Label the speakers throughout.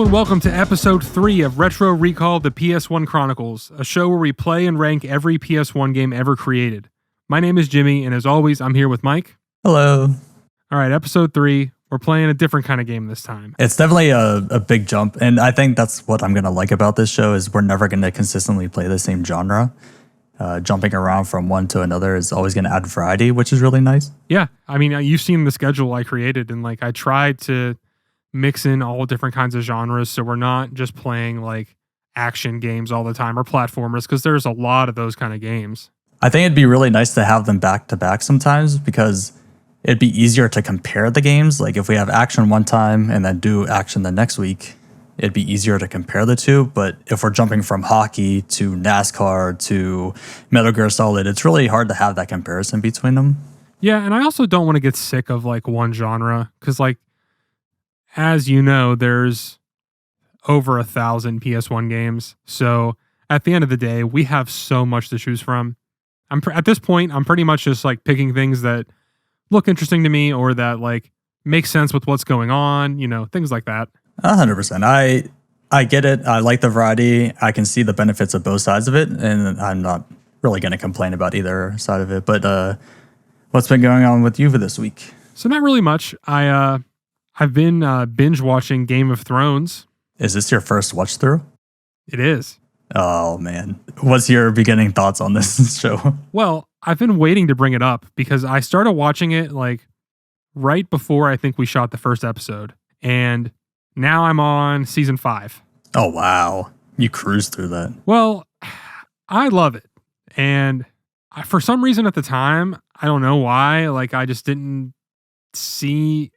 Speaker 1: and welcome to episode 3 of Retro Recall the PS1 Chronicles, a show where we play and rank every PS1 game ever created. My name is Jimmy, and as always, I'm here with Mike.
Speaker 2: Hello.
Speaker 1: All right, episode 3, we're playing a different kind of game this time.
Speaker 2: It's definitely a big jump, and I think that's what I'm going to like about this show is we're never going to consistently play the same genre. Jumping around from one to another is always going to add variety, which is really nice.
Speaker 1: Yeah, I mean, you've seen the schedule I created, and I tried to mix in all different kinds of genres, so we're not just playing action games all the time or platformers, because there's a lot of those kind of games.
Speaker 2: I think it'd be really nice to have them back to back sometimes because it'd be easier to compare the games. Like if we have action one time and then do action the next week, it'd be easier to compare the two. But if we're jumping from hockey to NASCAR to Metal Gear Solid, it's really hard to have that comparison between them.
Speaker 1: Yeah, and I also don't want to get sick of one genre, because as you know, there's over 1,000 PS1 games. So at the end of the day, we have so much to choose from. At this point, I'm pretty much just picking things that look interesting to me or that make sense with what's going on, things like that.
Speaker 2: 100%. I get it. I like the variety. I can see the benefits of both sides of it, and I'm not really going to complain about either side of it. But what's been going on with you for this week?
Speaker 1: So not really much. I've been binge watching Game of Thrones.
Speaker 2: Is this your first watch through?
Speaker 1: It is.
Speaker 2: Oh, man. What's your beginning thoughts on this show?
Speaker 1: Well, I've been waiting to bring it up because I started watching it right before I think we shot the first episode. And now I'm on season 5.
Speaker 2: Oh, wow. You cruised through that.
Speaker 1: Well, I love it. And for some reason at the time, I don't know why, I just didn't see...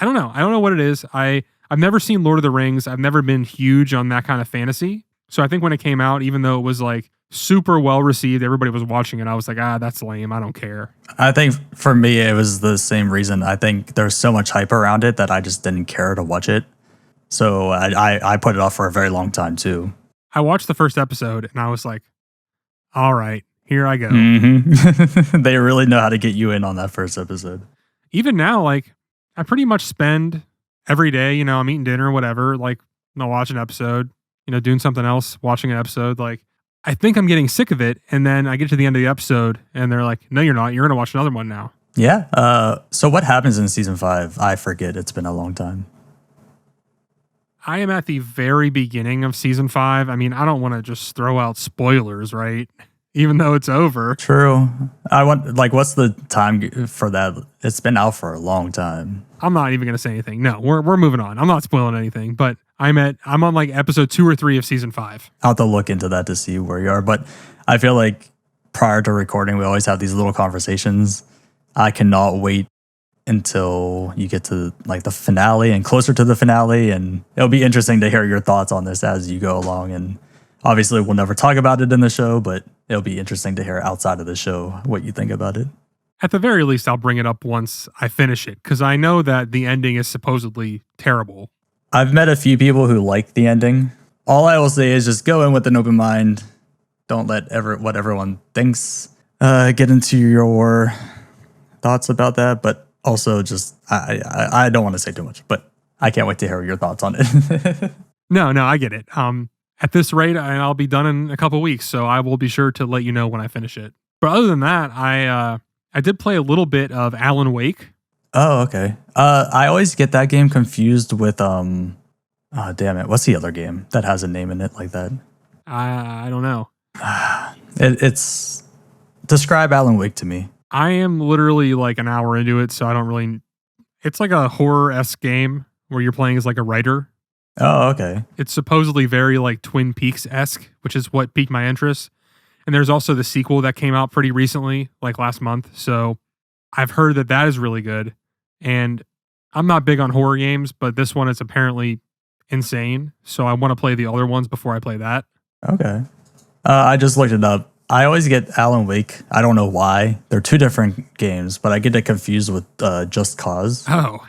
Speaker 1: I don't know what it is. I've never seen Lord of the Rings. I've never been huge on that kind of fantasy. So I think when it came out, even though it was super well received, everybody was watching it, I was that's lame. I don't care.
Speaker 2: I think for me, it was the same reason. I think there's so much hype around it that I just didn't care to watch it. So I put it off for a very long time too. I
Speaker 1: watched the first episode and I was like, all right, here I go.
Speaker 2: Mm-hmm. They really know how to get you in on that first episode.
Speaker 1: Even now, I pretty much spend every day, I'm eating dinner or whatever, I'll watch an episode, doing something else, watching an episode. I think I'm getting sick of it. And then I get to the end of the episode and they're like, no, you're not. You're going to watch another one now.
Speaker 2: Yeah. So what happens in season 5? I forget. It's been a long time.
Speaker 1: I am at the very beginning of season 5. I mean, I don't want to just throw out spoilers, right? Even though it's over.
Speaker 2: True. I want, what's the time for that? It's been out for a long time.
Speaker 1: I'm not even going to say anything. No, we're moving on. I'm not spoiling anything, but I'm on episode 2 or 3 of season 5.
Speaker 2: I'll have to look into that to see where you are. But I feel like prior to recording, we always have these little conversations. I cannot wait until you get to the finale and closer to the finale. And it'll be interesting to hear your thoughts on this as you go along. And obviously we'll never talk about it in the show, but it'll be interesting to hear outside of the show what you think about it.
Speaker 1: At the very least, I'll bring it up once I finish it, because I know that the ending is supposedly terrible.
Speaker 2: I've met a few people who like the ending. All I will say is just go in with an open mind. Don't let what everyone thinks get into your thoughts about that. But also just, I don't want to say too much, but I can't wait to hear your thoughts on it.
Speaker 1: No, I get it. At this rate, I'll be done in a couple weeks, so I will be sure to let you know when I finish it. But other than that, I did play a little bit of Alan Wake.
Speaker 2: Oh, okay. I always get that game confused with damn it. What's the other game that has a name in it like that?
Speaker 1: I don't know.
Speaker 2: It's describe Alan Wake to me.
Speaker 1: I am literally an hour into it, so I don't really. It's a horror-esque game where you're playing as a writer.
Speaker 2: Oh, okay.
Speaker 1: It's supposedly very Twin Peaks-esque, which is what piqued my interest. And there's also the sequel that came out pretty recently, last month. So I've heard that is really good. And I'm not big on horror games, but this one is apparently insane. So I want to play the other ones before I play that.
Speaker 2: Okay. I just looked it up. I always get Alan Wake. I don't know why. They're two different games, but I get it confused with Just Cause.
Speaker 1: Oh.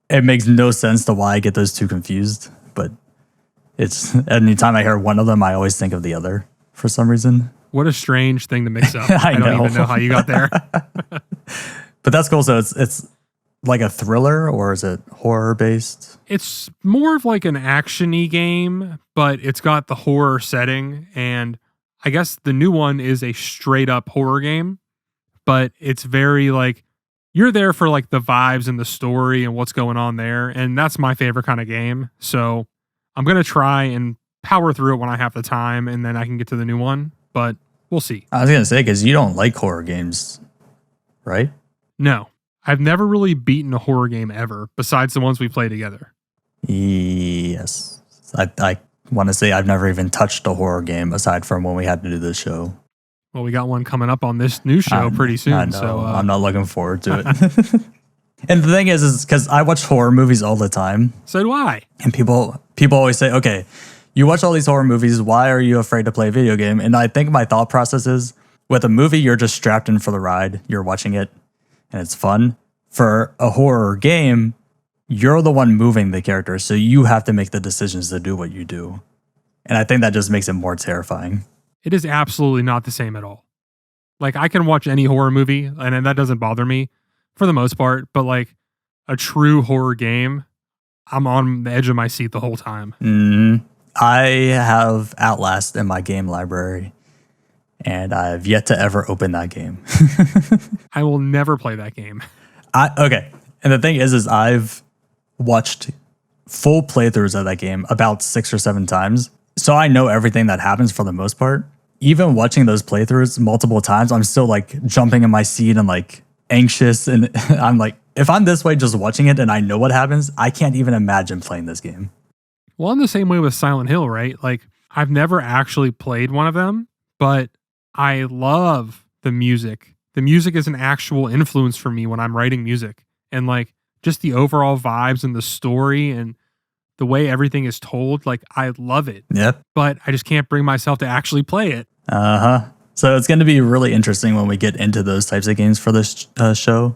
Speaker 2: It makes no sense to why I get those two confused, but it's anytime I hear one of them, I always think of the other for some reason.
Speaker 1: What a strange thing to mix up.
Speaker 2: I
Speaker 1: don't even know how you got there.
Speaker 2: But that's cool. So it's like a thriller or is it horror based?
Speaker 1: It's more of like an action-y game, but it's got the horror setting. And I guess the new one is a straight up horror game, but it's very like you're there for like the vibes and the story and what's going on there. And that's my favorite kind of game. So I'm going to try and power through it when I have the time and then I can get to the new one, but we'll see.
Speaker 2: I was going to say, because you don't like horror games, right?
Speaker 1: No, I've never really beaten a horror game ever besides the ones we play together.
Speaker 2: Yes. I want to say I've never even touched a horror game aside from when we had to do this show.
Speaker 1: Well, we got one coming up on this new show pretty soon.
Speaker 2: I know.
Speaker 1: So
Speaker 2: I'm not looking forward to it. And the thing is because I watch horror movies all the time.
Speaker 1: So do I.
Speaker 2: And people always say, okay, you watch all these horror movies. Why are you afraid to play a video game? And I think my thought process is with a movie, you're just strapped in for the ride. You're watching it and it's fun. For a horror game, you're the one moving the character. So you have to make the decisions to do what you do. And I think that just makes it more terrifying.
Speaker 1: It is absolutely not the same at all. Like I can watch any horror movie and that doesn't bother me for the most part, but like a true horror game, I'm on the edge of my seat the whole time.
Speaker 2: I have Outlast in my game library and I've yet to ever open that game.
Speaker 1: I will never play that game.
Speaker 2: Okay. And the thing is I've watched full playthroughs of that game about 6 or 7 times. So I know everything that happens for the most part. Even watching those playthroughs multiple times, I'm still like jumping in my seat and like anxious. And I'm like, if I'm this way just watching it and I know what happens, I can't even imagine playing this game.
Speaker 1: Well, I'm the same way with Silent Hill, right? Like I've never actually played one of them, but I love the music. The music is an actual influence for me when I'm writing music. And like just the overall vibes and the story and the way everything is told, like I love it.
Speaker 2: Yep.
Speaker 1: But I just can't bring myself to actually play it.
Speaker 2: So it's going to be really interesting when we get into those types of games for this show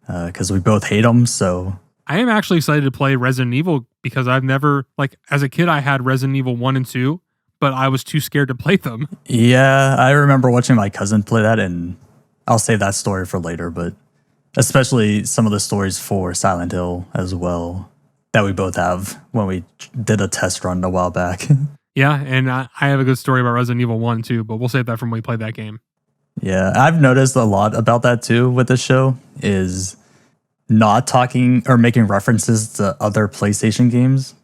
Speaker 2: because we both hate them. So
Speaker 1: I am actually excited to play Resident Evil because I've never, like as a kid, I had Resident Evil 1 and 2, but I was too scared to play them.
Speaker 2: Yeah, I remember watching my cousin play that, and I'll save that story for later, but especially some of the stories for Silent Hill as well that we both have when we did a test run a while back.
Speaker 1: Yeah, and I have a good story about Resident Evil 1 too, but we'll save that from when we play that game.
Speaker 2: Yeah, I've noticed a lot about that too with this show is not talking or making references to other PlayStation games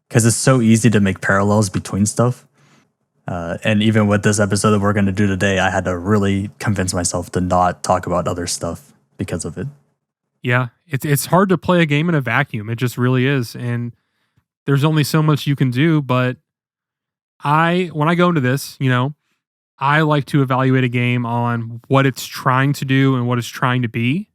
Speaker 2: because it's so easy to make parallels between stuff. And even with this episode that we're going to do today, I had to really convince myself to not talk about other stuff because of it.
Speaker 1: Yeah, it's hard to play a game in a vacuum. It just really is. And there's only so much you can do. But when I go into this, I like to evaluate a game on what it's trying to do and what it's trying to be.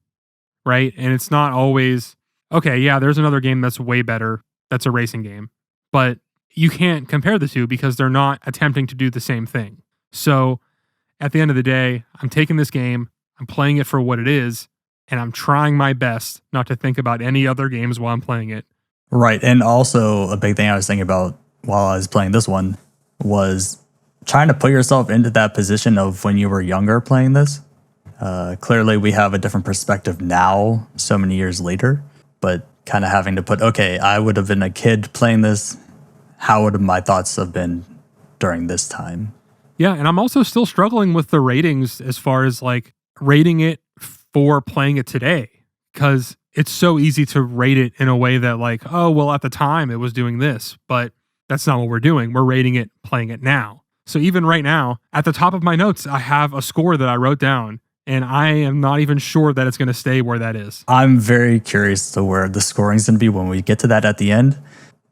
Speaker 1: Right. And it's not always, okay, yeah, there's another game that's way better. That's a racing game. But you can't compare the two because they're not attempting to do the same thing. So at the end of the day, I'm taking this game, I'm playing it for what it is, and I'm trying my best not to think about any other games while I'm playing it.
Speaker 2: Right. And also a big thing I was thinking about while I was playing this one was trying to put yourself into that position of when you were younger playing this. Clearly, we have a different perspective now, so many years later, but kind of having to put, okay, I would have been a kid playing this. How would my thoughts have been during this time?
Speaker 1: Yeah. And I'm also still struggling with the ratings as far as like rating it for playing it today, because it's so easy to rate it in a way that like, oh, well, at the time it was doing this, but that's not what we're doing. We're rating it playing it now. So even right now, at the top of my notes, I have a score that I wrote down, and I am not even sure that it's going to stay where that is.
Speaker 2: I'm very curious to where the scoring's going to be when we get to that at the end.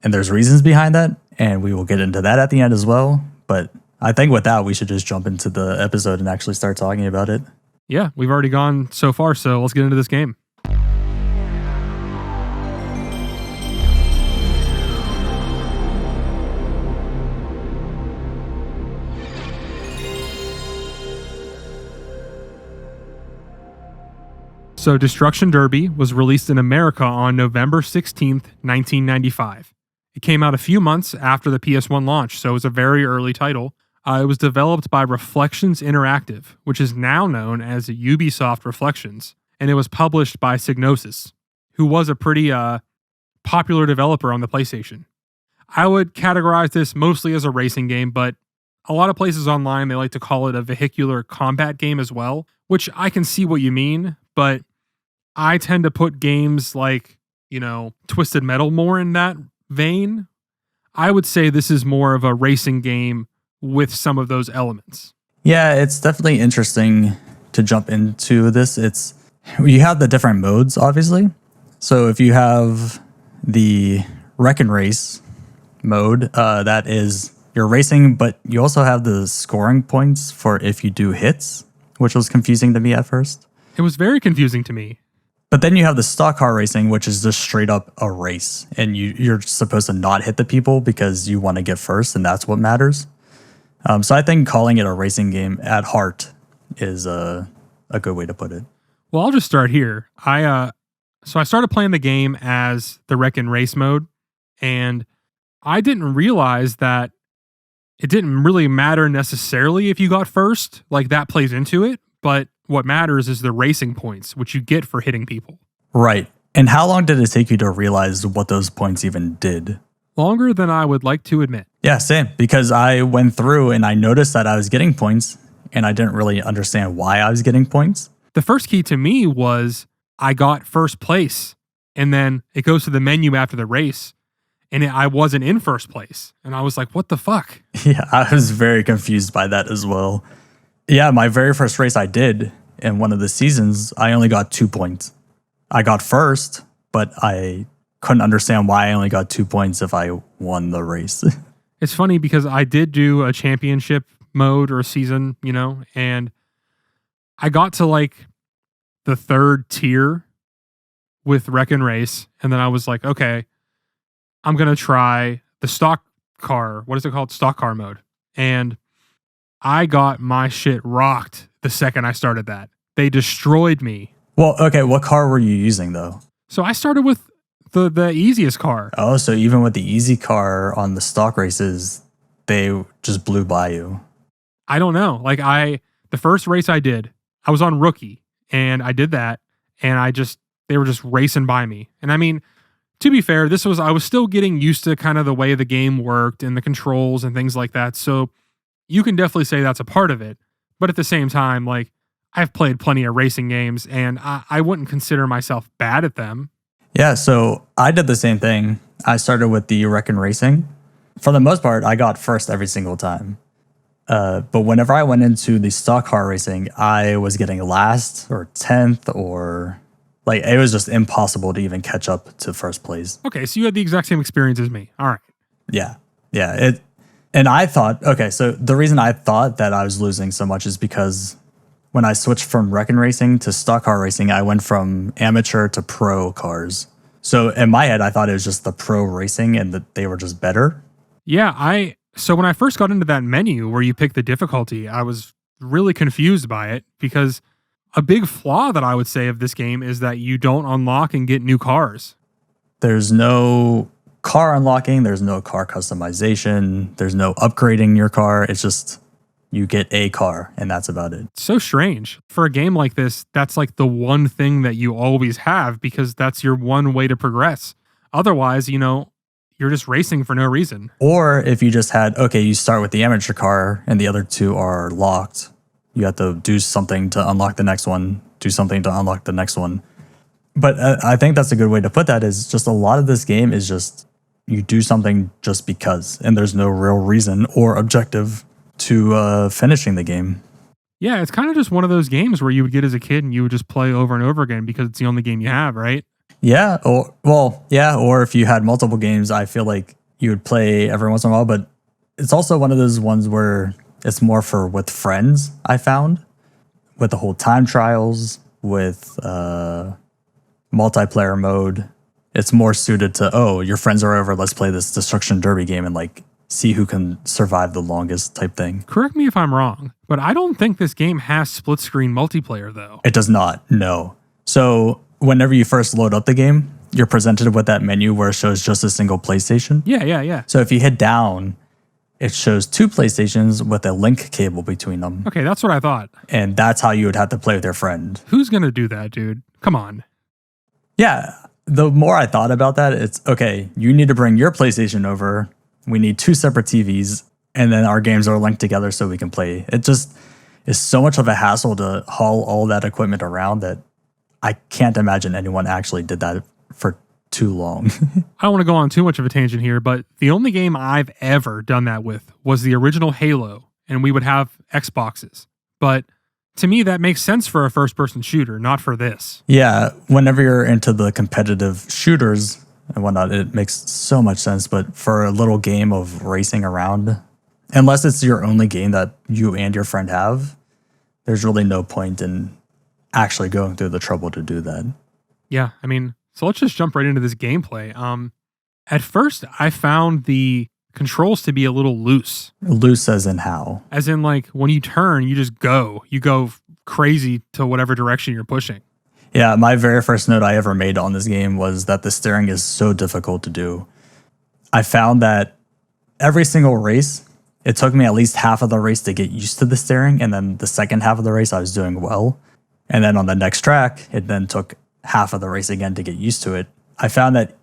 Speaker 2: And there's reasons behind that, and we will get into that at the end as well. But I think with that, we should just jump into the episode and actually start talking about it.
Speaker 1: Yeah, we've already gone so far, so let's get into this game. So Destruction Derby was released in America on November 16th, 1995. It came out a few months after the PS1 launch, so it was a very early title. It was developed by Reflections Interactive, which is now known as Ubisoft Reflections, and it was published by Psygnosis. who was a pretty popular developer on the PlayStation. I would categorize this mostly as a racing game, but a lot of places online, they like to call it a vehicular combat game as well, which I can see what you mean, but I tend to put games like, Twisted Metal more in that vein. I would say this is more of a racing game with some of those elements.
Speaker 2: Yeah, it's definitely interesting to jump into this. You have the different modes, obviously. So if you have the Wreck and Race mode, that is you're racing, but you also have the scoring points for if you do hits, which was confusing to me at first.
Speaker 1: It was very confusing to me.
Speaker 2: But then you have the stock car racing, which is just straight up a race, and you're supposed to not hit the people because you want to get first, and that's what matters. So I think calling it a racing game at heart is a good way to put it.
Speaker 1: Well, I'll just start here. So I started playing the game as the Wreck and Race mode, and I didn't realize that it didn't really matter necessarily if you got first. Like, that plays into it, but what matters is the racing points, which you get for hitting people.
Speaker 2: Right. And how long did it take you to realize what those points even did?
Speaker 1: Longer than I would like to admit.
Speaker 2: Yeah, same. Because I went through and I noticed that I was getting points, and I didn't really understand why I was getting points.
Speaker 1: The first key to me was I got first place, and then it goes to the menu after the race, and I wasn't in first place. And I was like, what the fuck?
Speaker 2: Yeah, I was very confused by that as well. Yeah, my very first race I did in one of the seasons, I only got 2 points. I got first, but I couldn't understand why I only got 2 points if I won the race.
Speaker 1: It's funny because I did do a championship mode or season, and I got to like the third tier with Wreck and Race. And then I was like, okay, I'm going to try the stock car. What is it called? Stock car mode. And I got my shit rocked the second I started that. They destroyed me.
Speaker 2: Well, okay, what car were you using though?
Speaker 1: So I started with the easiest car.
Speaker 2: Oh, so even with the easy car on the stock races, they just blew by you.
Speaker 1: I don't know. Like the first race I did, I was on rookie and I did that and they were just racing by me. And I mean, to be fair, I was still getting used to kind of the way the game worked and the controls and things like that. So you can definitely say that's a part of it. But at the same time, like, I've played plenty of racing games and I wouldn't consider myself bad at them.
Speaker 2: Yeah, so I did the same thing. I started with the Wreck and Racing. For the most part, I got first every single time. But whenever I went into the stock car racing, I was getting last or 10th or like it was just impossible to even catch up to first place.
Speaker 1: Okay, so you had the exact same experience as me. All right.
Speaker 2: Yeah. And I thought, okay, so the reason I thought that I was losing so much is because when I switched from Wreck and Racing to stock car racing, I went from amateur to pro cars. So in my head, I thought it was just the pro racing and that they were just better.
Speaker 1: Yeah, so when I first got into that menu where you pick the difficulty, I was really confused by it because a big flaw that I would say of this game is that you don't unlock and get new cars.
Speaker 2: There's no car unlocking, there's no car customization, there's no upgrading your car. It's just you get a car and that's about it.
Speaker 1: So strange. For a game like this, that's like the one thing that you always have because that's your one way to progress. Otherwise, you're just racing for no reason.
Speaker 2: Or if you just had, okay, you start with the amateur car and the other two are locked. You have to do something to unlock the next one, do something to unlock the next one. But I think that's a good way to put that is just a lot of this game is just you do something just because, and there's no real reason or objective to finishing the game.
Speaker 1: Yeah, it's kind of just one of those games where you would get as a kid and you would just play over and over again because it's the only game you have, right?
Speaker 2: Yeah, or if you had multiple games, I feel like you would play every once in a while, but it's also one of those ones where it's more for with friends, I found, with the whole time trials, with multiplayer mode. It's more suited to, your friends are over, let's play this destruction derby game and like see who can survive the longest type thing.
Speaker 1: Correct me if I'm wrong, but I don't think this game has split screen multiplayer though.
Speaker 2: It does not, no. So whenever you first load up the game, you're presented with that menu where it shows just a single PlayStation.
Speaker 1: Yeah.
Speaker 2: So if you hit down, it shows two PlayStations with a link cable between them.
Speaker 1: Okay, that's what I thought.
Speaker 2: And that's how you would have to play with your friend.
Speaker 1: Who's going to do that, dude? Come on.
Speaker 2: Yeah, the more I thought about that, it's okay, you need to bring your PlayStation over. We need 2 separate TVs, and then our games are linked together so we can play. It just is so much of a hassle to haul all that equipment around that I can't imagine anyone actually did that for too long.
Speaker 1: I don't want to go on too much of a tangent here, but the only game I've ever done that with was the original Halo, and we would have Xboxes. But to me, that makes sense for a first-person shooter, not for this.
Speaker 2: Yeah, whenever you're into the competitive shooters and whatnot, it makes so much sense. But for a little game of racing around, unless it's your only game that you and your friend have, there's really no point in actually going through the trouble to do that.
Speaker 1: Yeah, I mean, so let's just jump right into this gameplay. At first, I found the controls to be a little loose.
Speaker 2: Loose as in how?
Speaker 1: As in, like, when you turn, you just go. You go crazy to whatever direction you're pushing.
Speaker 2: Yeah, my very first note I ever made on this game was that the steering is so difficult to do. I found that every single race, it took me at least half of the race to get used to the steering, and then the second half of the race, I was doing well. And then on the next track, it then took half of the race again to get used to it. I found that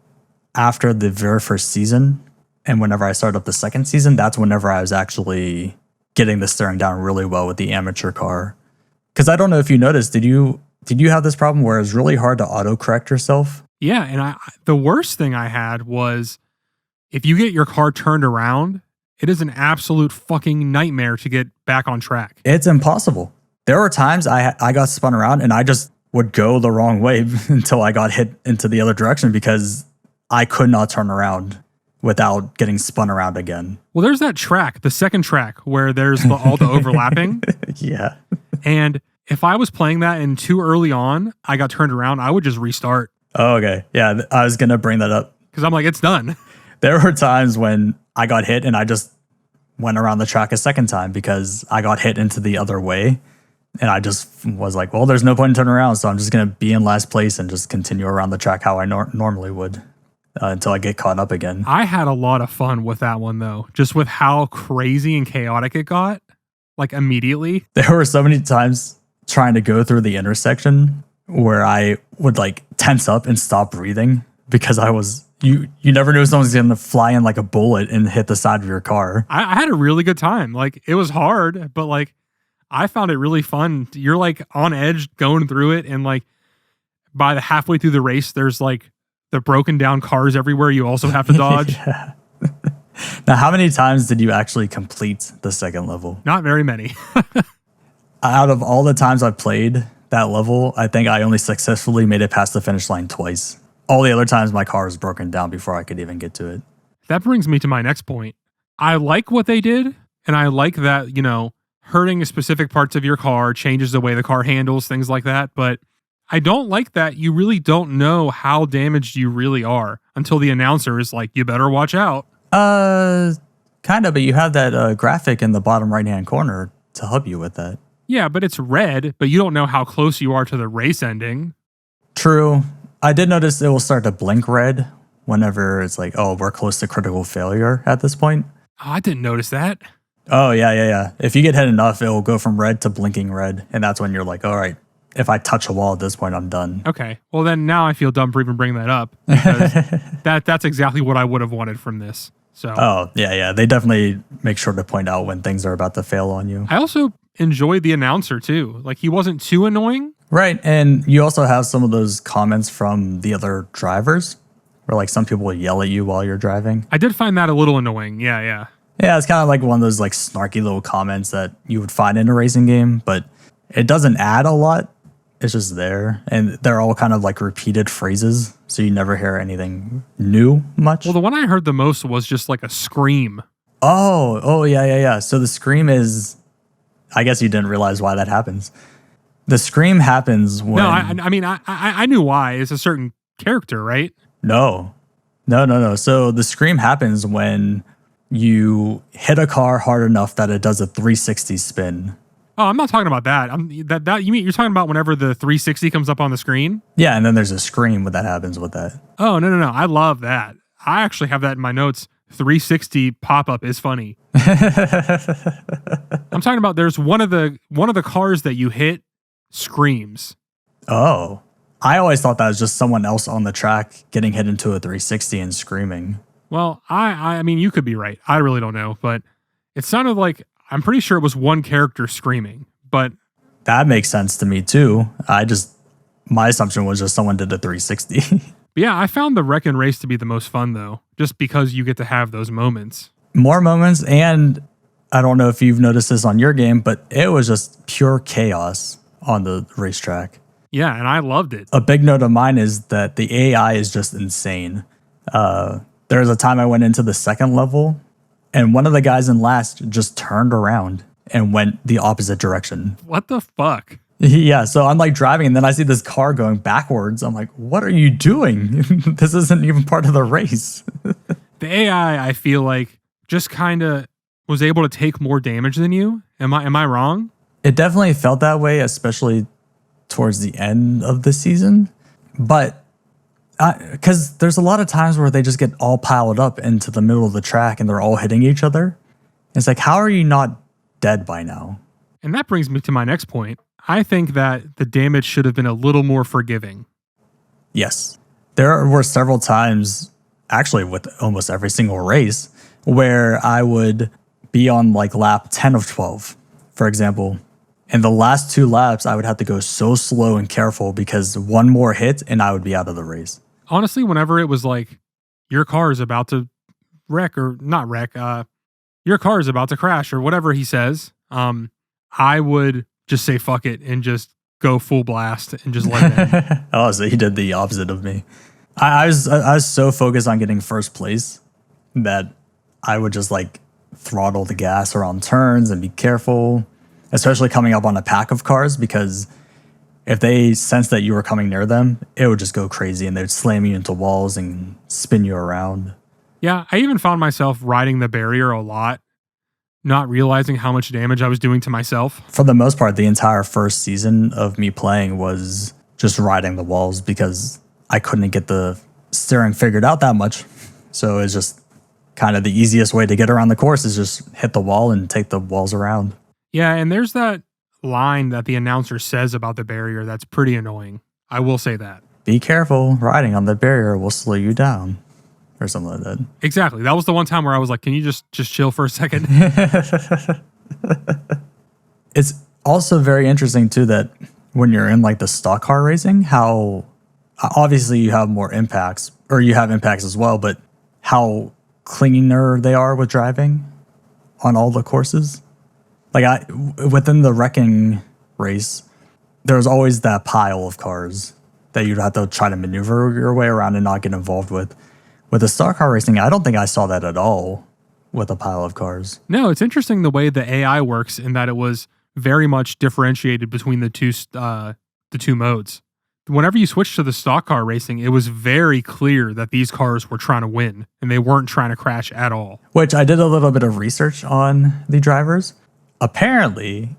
Speaker 2: after the very first season, and whenever I started up the second season, that's whenever I was actually getting the steering down really well with the amateur car. Because I don't know if you noticed, did you have this problem where it's really hard to auto-correct yourself?
Speaker 1: Yeah, and the worst thing I had was if you get your car turned around, it is an absolute fucking nightmare to get back on track.
Speaker 2: It's impossible. There were times I got spun around and I just would go the wrong way until I got hit into the other direction because I could not turn around without getting spun around again.
Speaker 1: Well, there's that track, the second track, where there's all the overlapping.
Speaker 2: Yeah.
Speaker 1: And if I was playing that and too early on, I got turned around, I would just restart.
Speaker 2: Oh, okay. Yeah, I was going to bring that up.
Speaker 1: Because I'm like, it's done.
Speaker 2: There were times when I got hit and I just went around the track a second time because I got hit into the other way. And I just was like, well, there's no point in turning around, so I'm just going to be in last place and just continue around the track how I normally would until I get caught up again.
Speaker 1: I had a lot of fun with that one, though, just with how crazy and chaotic it got, like immediately.
Speaker 2: There were so many times trying to go through the intersection where I would like tense up and stop breathing because I was, you never knew someone's going to fly in like a bullet and hit the side of your car.
Speaker 1: I had a really good time. Like, it was hard, but like, I found it really fun. You're like on edge going through it, and like by the halfway through the race, there's like the broken down cars everywhere you also have to dodge.
Speaker 2: Yeah. Now, how many times did you actually complete the second level?
Speaker 1: Not very many.
Speaker 2: Out of all the times I've played that level, I think I only successfully made it past the finish line twice. All the other times my car was broken down before I could even get to it.
Speaker 1: That brings me to my next point. I like what they did, and I like that, you know, hurting specific parts of your car changes the way the car handles, things like that. But I don't like that you really don't know how damaged you really are until the announcer is like, you better watch out.
Speaker 2: Kind of, but you have that graphic in the bottom right-hand corner to help you with that.
Speaker 1: Yeah, but it's red, but you don't know how close you are to the race ending.
Speaker 2: True. I did notice it will start to blink red whenever it's like, oh, we're close to critical failure at this point.
Speaker 1: Oh, I didn't notice that.
Speaker 2: Oh, yeah. If you get hit enough, it will go from red to blinking red. And that's when you're like, all right, if I touch a wall at this point, I'm done.
Speaker 1: Okay. Well, then now I feel dumb for even bringing that up because that's exactly what I would have wanted from this. So.
Speaker 2: Oh, yeah. They definitely make sure to point out when things are about to fail on you.
Speaker 1: I also enjoyed the announcer too. Like, he wasn't too annoying.
Speaker 2: Right. And you also have some of those comments from the other drivers where like some people will yell at you while you're driving.
Speaker 1: I did find that a little annoying. Yeah.
Speaker 2: Yeah, it's kind of like one of those like snarky little comments that you would find in a racing game, but it doesn't add a lot. It's just there. And they're all kind of like repeated phrases, so you never hear anything new much.
Speaker 1: Well, the one I heard the most was just like a scream.
Speaker 2: Oh, yeah. So the scream is, I guess you didn't realize why that happens. The scream happens when...
Speaker 1: No, I mean, I knew why. It's a certain character, right?
Speaker 2: No. So the scream happens when you hit a car hard enough that it does a 360 spin.
Speaker 1: Oh, I'm not talking about that. You mean you're talking about whenever the 360 comes up on the screen?
Speaker 2: Yeah, and then there's a scream when that happens with that.
Speaker 1: Oh, no. I love that. I actually have that in my notes. 360 pop-up is funny. I'm talking about there's one of the cars that you hit screams.
Speaker 2: Oh, I always thought that was just someone else on the track getting hit into a 360 and screaming.
Speaker 1: Well, I mean, you could be right. I really don't know, but it sounded like I'm pretty sure it was one character screaming, but
Speaker 2: That makes sense to me too. My assumption was just someone did a 360.
Speaker 1: yeah, I found the wreck and race to be the most fun though, just because you get to have those moments.
Speaker 2: More moments, and I don't know if you've noticed this on your game, but it was just pure chaos on the racetrack.
Speaker 1: Yeah, and I loved it.
Speaker 2: A big note of mine is that the AI is just insane. There was a time I went into the second level, and one of the guys in last just turned around and went the opposite direction.
Speaker 1: What the fuck?
Speaker 2: Yeah, so I'm like driving, and then I see this car going backwards. I'm like, what are you doing? This isn't even part of the race.
Speaker 1: The AI, I feel like, just kind of was able to take more damage than you. Am I wrong?
Speaker 2: It definitely felt that way, especially towards the end of the season. But because there's a lot of times where they just get all piled up into the middle of the track and they're all hitting each other. It's like, how are you not dead by now?
Speaker 1: And that brings me to my next point. I think that the damage should have been a little more forgiving.
Speaker 2: Yes. There were several times, actually with almost every single race, where I would be on like lap 10 of 12, for example. And the last 2 laps, I would have to go so slow and careful because one more hit and I would be out of the race.
Speaker 1: Honestly, whenever it was like, your car is about to wreck or not wreck, your car is about to crash or whatever he says, I would just say fuck it and just go full blast and just let it in.
Speaker 2: Oh, so he did the opposite of me. I was so focused on getting first place that I would just like throttle the gas around turns and be careful, especially coming up on a pack of cars, because if they sensed that you were coming near them, it would just go crazy and they would slam you into walls and spin you around.
Speaker 1: Yeah, I even found myself riding the barrier a lot, not realizing how much damage I was doing to myself.
Speaker 2: For the most part, the entire first season of me playing was just riding the walls because I couldn't get the steering figured out that much. So it's just kind of the easiest way to get around the course is just hit the wall and take the walls around.
Speaker 1: Yeah, and there's that line that the announcer says about the barrier that's pretty annoying. I will say that.
Speaker 2: Be careful, riding on the barrier will slow you down. Or something like that.
Speaker 1: Exactly. That was the one time where I was like, can you just chill for a second?
Speaker 2: It's also very interesting too that when you're in like the stock car racing, how obviously you have more impacts, or you have impacts as well, but how cleaner they are with driving on all the courses. Like within the wrecking race, there was always that pile of cars that you'd have to try to maneuver your way around and not get involved with. With the stock car racing, I don't think I saw that at all with a pile of cars.
Speaker 1: No, it's interesting the way the AI works in that it was very much differentiated between the two modes. Whenever you switch to the stock car racing, it was very clear that these cars were trying to win and they weren't trying to crash at all.
Speaker 2: Which I did a little bit of research on the drivers. Apparently,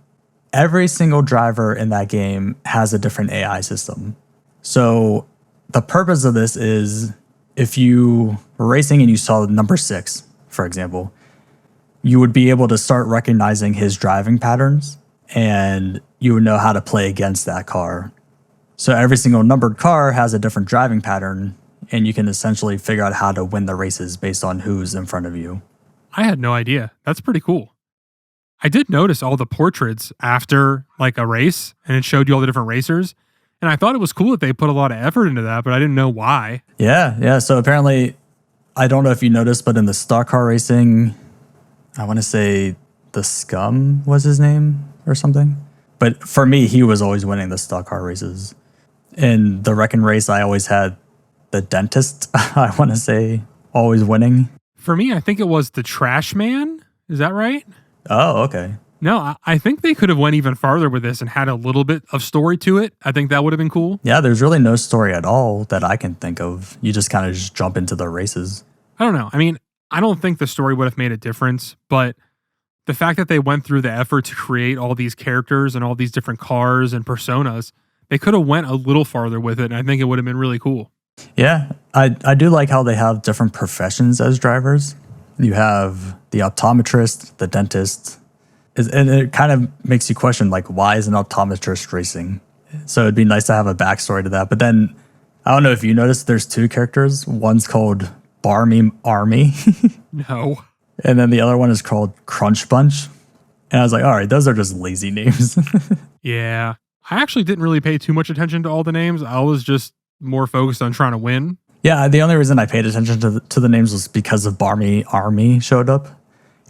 Speaker 2: every single driver in that game has a different AI system. So the purpose of this is, if you were racing and you saw number 6, for example, you would be able to start recognizing his driving patterns and you would know how to play against that car. So every single numbered car has a different driving pattern and you can essentially figure out how to win the races based on who's in front of you.
Speaker 1: I had no idea. That's pretty cool. I did notice all the portraits after like a race and it showed you all the different racers. And I thought it was cool that they put a lot of effort into that, but I didn't know why.
Speaker 2: Yeah. So apparently, I don't know if you noticed, but in the stock car racing, I want to say the Scum was his name or something. But for me, he was always winning the stock car races. In the wrecking race, I always had the dentist, I want to say, always winning.
Speaker 1: For me, I think it was the Trash Man. Is that right?
Speaker 2: Oh, okay.
Speaker 1: No, I think they could have went even farther with this and had a little bit of story to it. I think that would have been cool.
Speaker 2: Yeah, there's really no story at all that I can think of. You just kind of just jump into the races.
Speaker 1: I don't know. I mean, I don't think the story would have made a difference, but the fact that they went through the effort to create all these characters and all these different cars and personas, they could have went a little farther with it, and I think it would have been really cool.
Speaker 2: Yeah, I do like how they have different professions as drivers. You have the optometrist, the dentist, and it kind of makes you question, like, why is an optometrist racing? So it'd be nice to have a backstory to that. But then I don't know if you noticed, there's two characters. One's called Barmy Army,
Speaker 1: No.
Speaker 2: and then the other one is called Crunch Bunch. And I was like, all right, those are just lazy names.
Speaker 1: Yeah. I actually didn't really pay too much attention to all the names. I was just more focused on trying to win.
Speaker 2: Yeah, the only reason I paid attention to the names was because of Barmy Army showed up.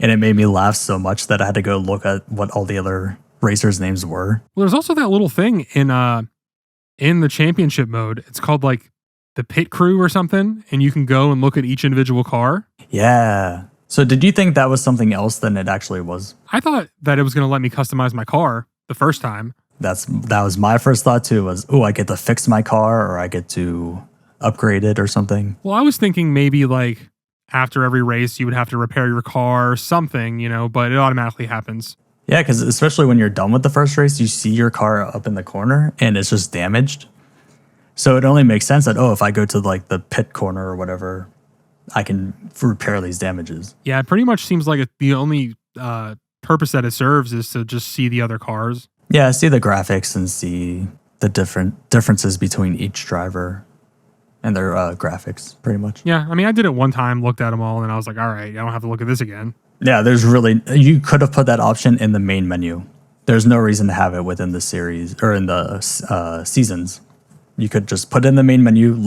Speaker 2: And it made me laugh so much that I had to go look at what all the other racers' names were.
Speaker 1: Well, there's also that little thing in the championship mode. It's called like the pit crew or something, and you can go and look at each individual car.
Speaker 2: Yeah. So did you think that was something else than it actually was?
Speaker 1: I thought that it was going to let me customize my car the first time.
Speaker 2: That was my first thought too, was, oh, I get to fix my car or I get to upgrade it or something.
Speaker 1: Well, I was thinking maybe like after every race you would have to repair your car or something, but it automatically happens.
Speaker 2: Yeah, because especially when you're done with the first race, you see your car up in the corner and it's just damaged. So it only makes sense that, if I go to like the pit corner or whatever, I can repair these damages.
Speaker 1: Yeah, it pretty much seems like the only purpose that it serves is to just see the other cars.
Speaker 2: Yeah, see the graphics and see the differences between each driver and their graphics, pretty much.
Speaker 1: Yeah, I mean, I did it one time, looked at them all, and I was like, all right, I don't have to look at this again.
Speaker 2: Yeah, you could have put that option in the main menu. There's no reason to have it within the series or in the seasons. You could just put it in the main menu,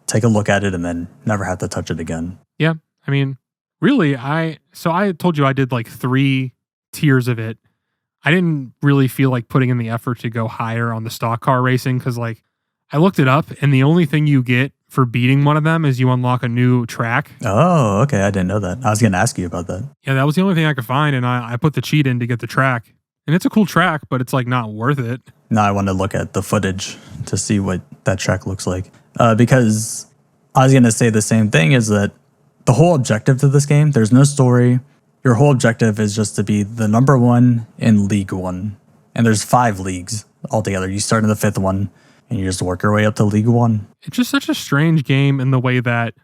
Speaker 2: take a look at it, and then never have to touch it again.
Speaker 1: Yeah, I mean, really, I told you I did like 3 tiers of it. I didn't really feel like putting in the effort to go higher on the stock car racing because like I looked it up and the only thing you get for beating one of them is you unlock a new track.
Speaker 2: Oh, okay. I didn't know that. I was going to ask you about that.
Speaker 1: Yeah, that was the only thing I could find, and I put the cheat in to get the track. And it's a cool track, but it's like not worth it.
Speaker 2: Now I want to look at the footage to see what that track looks like. Because I was going to say the same thing, is that the whole objective to this game, there's no story. Your whole objective is just to be the number 1 in League 1. And there's 5 leagues altogether. You start in the 5th one, and you just work your way up to League 1.
Speaker 1: It's just such a strange game in the way that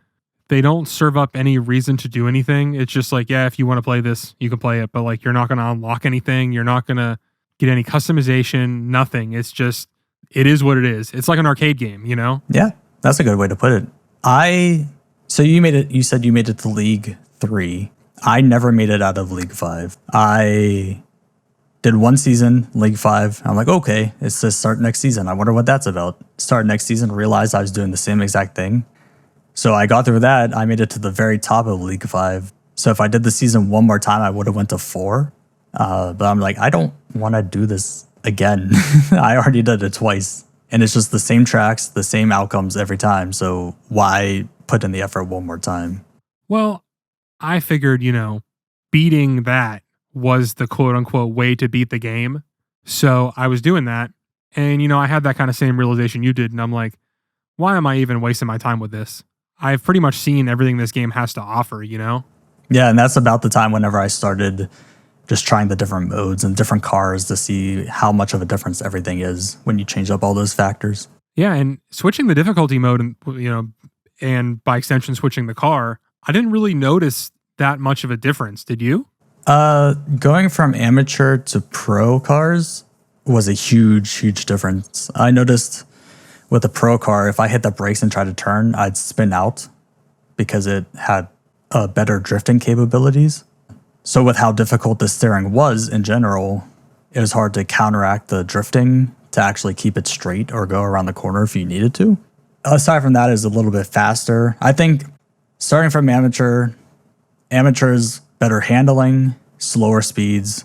Speaker 1: they don't serve up any reason to do anything. It's just like, yeah, if you want to play this, you can play it. But like, you're not going to unlock anything. You're not going to get any customization, nothing. It's just, it is what it is. It's like an arcade game,
Speaker 2: Yeah, that's a good way to put it. So you said you made it to League 3. I never made it out of League 5. I did one season, League 5. I'm like, okay, it says start next season. I wonder what that's about. Start next season, realized I was doing the same exact thing. So I got through that. I made it to the very top of League 5. So if I did the season one more time, I would have went to 4. But I'm like, I don't want to do this again. I already did it twice. And it's just the same tracks, the same outcomes every time. So why put in the effort one more time?
Speaker 1: Well, I figured, beating that was the quote unquote way to beat the game. So I was doing that. And, I had that kind of same realization you did. And I'm like, why am I even wasting my time with this? I've pretty much seen everything this game has to offer,
Speaker 2: Yeah, and that's about the time whenever I started just trying the different modes and different cars to see how much of a difference everything is when you change up all those factors.
Speaker 1: Yeah, and switching the difficulty mode and, and by extension switching the car, I didn't really notice that much of a difference. Did you?
Speaker 2: Going from amateur to pro cars was a huge difference. I noticed with a pro car, if I hit the brakes and try to turn, I'd spin out because it had better drifting capabilities. So with how difficult the steering was in general, it was hard to counteract the drifting to actually keep it straight or go around the corner if you needed to. Aside from that, it's a little bit faster. I think starting from amateurs, better handling, slower speeds.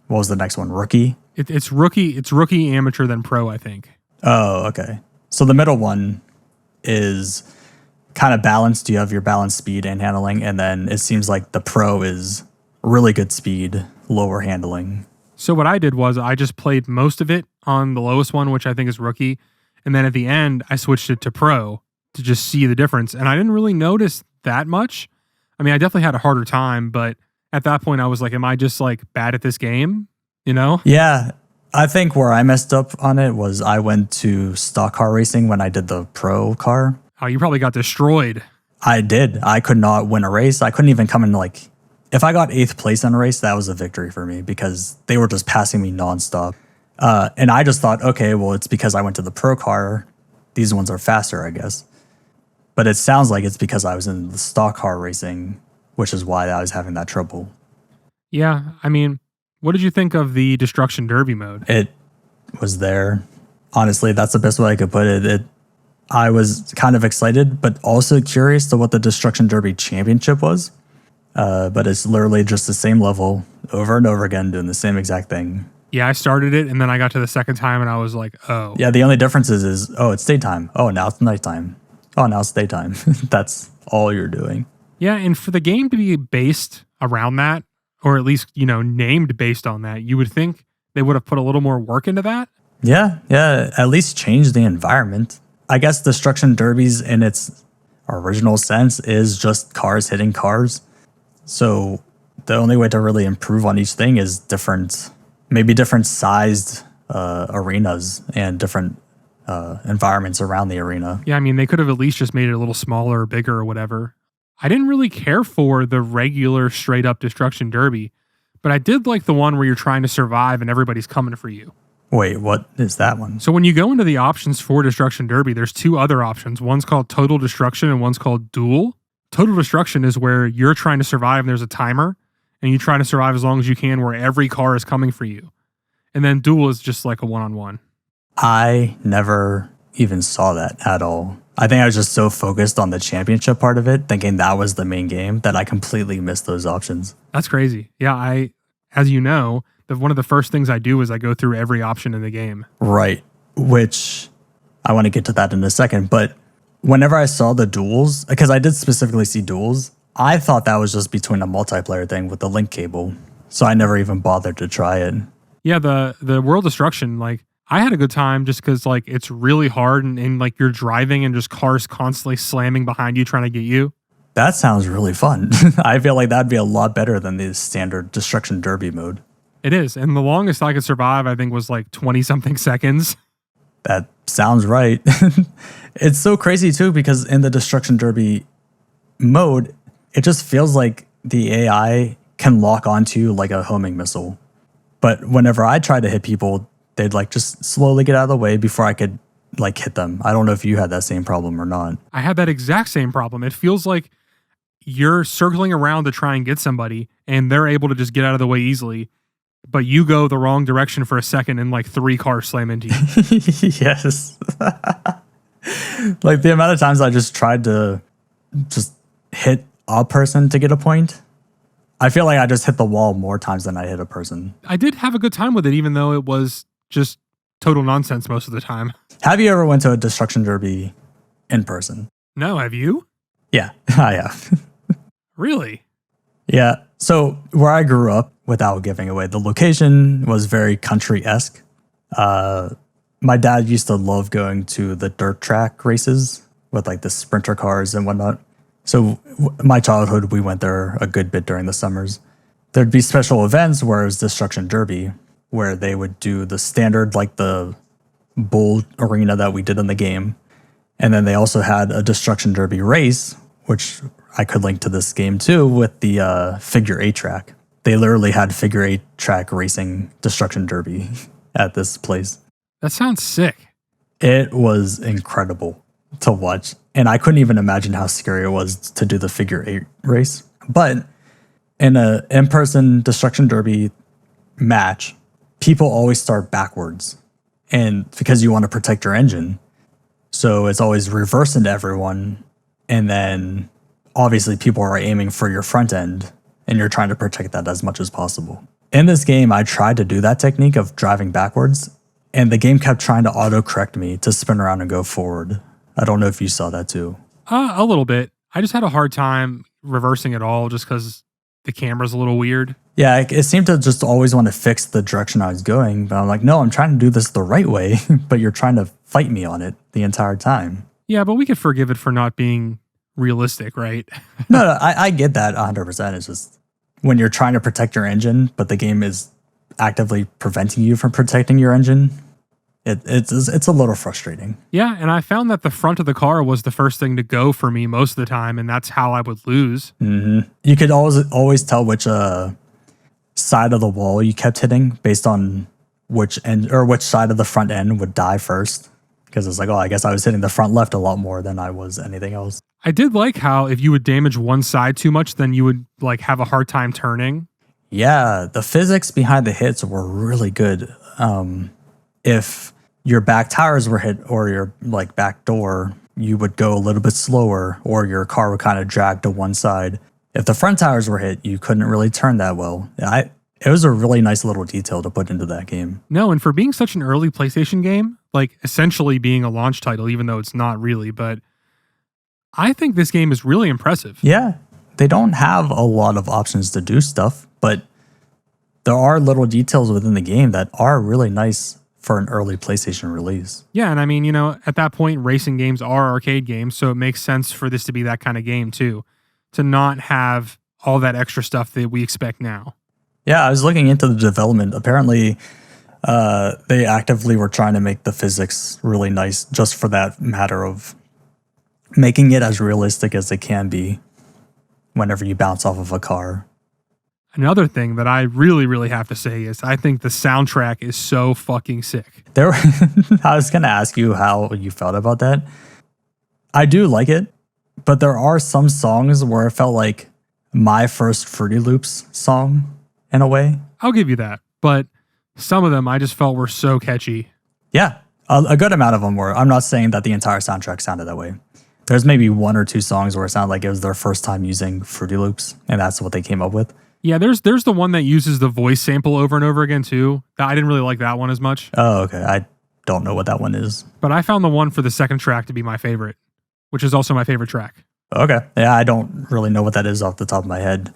Speaker 2: What was the next one? Rookie?
Speaker 1: It's rookie, amateur, then pro, I think.
Speaker 2: Oh, okay. So the middle one is kind of balanced. You have your balanced speed and handling, and then it seems like the pro is really good speed, lower handling.
Speaker 1: So what I did was I just played most of it on the lowest one, which I think is rookie. And then at the end, I switched it to pro to just see the difference. And I didn't really notice that much. I mean, I definitely had a harder time, but at that point I was like, am I just like bad at this game?
Speaker 2: Yeah. I think where I messed up on it was I went to stock car racing when I did the pro car.
Speaker 1: Oh, you probably got destroyed.
Speaker 2: I did. I could not win a race. I couldn't even come in if I got 8th place in a race, that was a victory for me because they were just passing me nonstop. And I just thought, okay, well, it's because I went to the pro car. These ones are faster, I guess. But it sounds like it's because I was in the stock car racing, which is why I was having that trouble.
Speaker 1: Yeah, I mean, what did you think of the Destruction Derby mode?
Speaker 2: It was there. Honestly, that's the best way I could put it. I was kind of excited, but also curious to what the Destruction Derby Championship was. But it's literally just the same level over and over again, doing the same exact thing.
Speaker 1: Yeah, I started it, and then I got to the second time, and I was like, oh.
Speaker 2: Yeah, the only difference is oh, it's daytime. Oh, now it's nighttime. Oh, now it's daytime. That's all you're doing.
Speaker 1: Yeah, and for the game to be based around that, or at least, named based on that, you would think they would have put a little more work into that.
Speaker 2: Yeah, at least change the environment. I guess Destruction Derbies in its original sense is just cars hitting cars. So the only way to really improve on each thing is maybe different sized arenas and different environments around the arena.
Speaker 1: Yeah, I mean, they could have at least just made it a little smaller or bigger or whatever. I didn't really care for the regular straight up Destruction Derby, but I did like the one where you're trying to survive and everybody's coming for you.
Speaker 2: Wait, what is that one?
Speaker 1: So when you go into the options for Destruction Derby, there's two other options. One's called Total Destruction and one's called Duel. Total Destruction is where you're trying to survive and there's a timer and you try to survive as long as you can where every car is coming for you. And then Duel is just like a one-on-one.
Speaker 2: I never even saw that at all. I think I was just so focused on the championship part of it, thinking that was the main game, that I completely missed those options.
Speaker 1: That's crazy. Yeah, as you know, one of the first things I do is I go through every option in the game.
Speaker 2: Right, which I want to get to that in a second. But whenever I saw the duels, because I did specifically see duels, I thought that was just between a multiplayer thing with the link cable. So I never even bothered to try it.
Speaker 1: Yeah, the World Destruction, I had a good time just because it's really hard and you're driving and just cars constantly slamming behind you trying to get you.
Speaker 2: That sounds really fun. I feel like that'd be a lot better than the standard Destruction Derby mode.
Speaker 1: It is. And the longest I could survive, I think, was 20 something seconds.
Speaker 2: That sounds right. It's so crazy too, because in the Destruction Derby mode, it just feels like the AI can lock onto you like a homing missile. But whenever I try to hit people, they'd just slowly get out of the way before I could hit them. I don't know if you had that same problem or not.
Speaker 1: I had that exact same problem. It feels like you're circling around to try and get somebody and they're able to just get out of the way easily. But you go the wrong direction for a second and 3 cars slam into you.
Speaker 2: Yes. The amount of times I just tried to just hit a person to get a point. I feel like I just hit the wall more times than I hit a person.
Speaker 1: I did have a good time with it, even though it was just total nonsense most of the time.
Speaker 2: Have you ever went to a Destruction Derby in person?
Speaker 1: No, have you?
Speaker 2: Yeah, I have.
Speaker 1: Really?
Speaker 2: Yeah. So where I grew up, without giving away the location, was very country-esque. My dad used to love going to the dirt track races with the sprinter cars and whatnot. So my childhood, we went there a good bit during the summers. There'd be special events where it was Destruction Derby, where they would do the standard, the bull arena that we did in the game. And then they also had a Destruction Derby race, which I could link to this game too, with the figure 8 track. They literally had figure 8 track racing Destruction Derby at this place.
Speaker 1: That sounds sick.
Speaker 2: It was incredible to watch. And I couldn't even imagine how scary it was to do the figure 8 race. But in an in-person Destruction Derby match, people always start backwards. And because you want to protect your engine. So it's always reverse into everyone. And then obviously people are aiming for your front end and you're trying to protect that as much as possible. In this game, I tried to do that technique of driving backwards and the game kept trying to auto-correct me to spin around and go forward. I don't know if you saw that too.
Speaker 1: A little bit. I just had a hard time reversing it all just because the camera's a little weird.
Speaker 2: Yeah, it seemed to just always want to fix the direction I was going. But I'm like, no, I'm trying to do this the right way. But you're trying to fight me on it the entire time.
Speaker 1: Yeah, but we could forgive it for not being realistic, right?
Speaker 2: No, I get that 100%. It's just when you're trying to protect your engine, but the game is actively preventing you from protecting your engine. It's a little frustrating.
Speaker 1: Yeah, and I found that the front of the car was the first thing to go for me most of the time, and that's how I would lose.
Speaker 2: Mm-hmm. You could always tell which side of the wall you kept hitting based on which end or which side of the front end would die first. Because it's like, oh, I guess I was hitting the front left a lot more than I was anything else.
Speaker 1: I did like how if you would damage one side too much, then you would like have a hard time turning.
Speaker 2: Yeah, the physics behind the hits were really good. If your back tires were hit or your like back door, you would go a little bit slower, or your car would kind of drag to one side. If the front tires were hit, you couldn't really turn that well. It was a really nice little detail to put into that game.
Speaker 1: No, and for being such an early PlayStation game, like essentially being a launch title, even though it's not really, but I think this game is really impressive.
Speaker 2: Yeah, they don't have a lot of options to do stuff, but there are little details within the game that are really nice for an early PlayStation release.
Speaker 1: Yeah, and I mean, at that point, racing games are arcade games, so it makes sense for this to be that kind of game too, to not have all that extra stuff that we expect now.
Speaker 2: Yeah, I was looking into the development. Apparently, they actively were trying to make the physics really nice just for that matter of making it as realistic as it can be whenever you bounce off of a car.
Speaker 1: Another thing that I really, really have to say is I think the soundtrack is so fucking sick.
Speaker 2: I was going to ask you how you felt about that. I do like it, but there are some songs where it felt like my first Fruity Loops song in a way.
Speaker 1: I'll give you that. But some of them I just felt were so catchy.
Speaker 2: Yeah, a good amount of them were. I'm not saying that the entire soundtrack sounded that way. There's maybe one or two songs where it sounded like it was their first time using Fruity Loops, and that's what they came up with.
Speaker 1: Yeah, there's the one that uses the voice sample over and over again too. I didn't really like that one as much.
Speaker 2: Oh, okay. I don't know what that one is.
Speaker 1: But I found the one for the second track to be my favorite, which is also my favorite track.
Speaker 2: Okay. Yeah, I don't really know what that is off the top of my head.